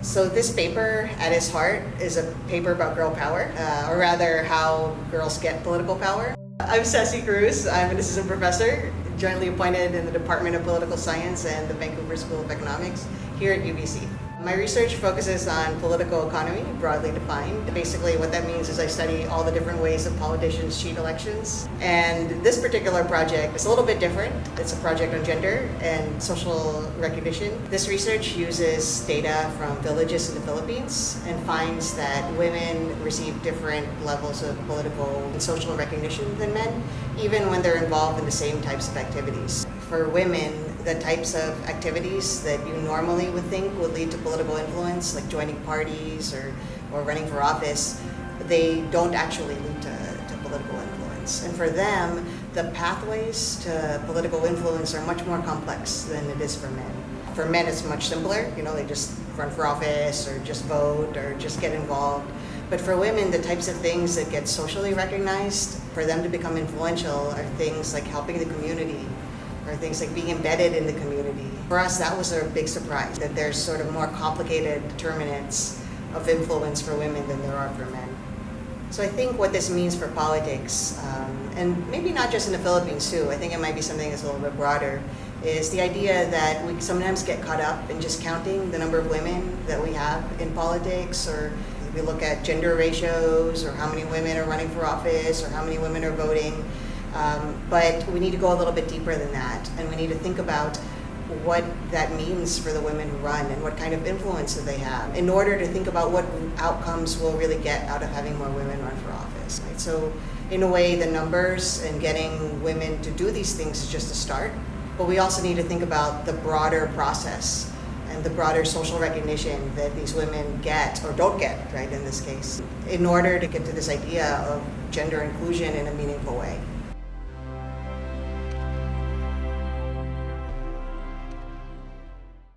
So this paper, at its heart, is a paper about girl power, or rather how girls get political power. I'm Sassy Cruz. I'm an assistant professor, jointly appointed in the Department of Political Science and the Vancouver School of Economics here at UBC. My research focuses on political economy, broadly defined. Basically, what that means is I study all the different ways that politicians cheat elections. And this particular project is a little bit different. It's a project on gender and social recognition. This research uses data from villages in the Philippines and finds that women receive different levels of political and social recognition than men, even when they're involved in the same types of activities. For women, the types of activities that you normally would think would lead to political influence, like joining parties or running for office, they don't actually lead to political influence. And for them, the pathways to political influence are much more complex than it is for men. For men, it's much simpler. They just run for office or just vote or just get involved. But for women, the types of things that get socially recognized, for them to become influential, are things like helping the community, or things like being embedded in the community. For us, that was a big surprise, that there's sort of more complicated determinants of influence for women than there are for men. So I think what this means for politics, and maybe not just in the Philippines too, I think it might be something that's a little bit broader, is the idea that we sometimes get caught up in just counting the number of women that we have in politics, or we look at gender ratios, or how many women are running for office, or how many women are voting. But we need to go a little bit deeper than that, and we need to think about what that means for the women who run and what kind of influence that they have in order to think about what outcomes we'll really get out of having more women run for office. Right? So in a way, the numbers and getting women to do these things is just a start, but we also need to think about the broader process and the broader social recognition that these women get or don't get, right, in this case, in order to get to this idea of gender inclusion in a meaningful way.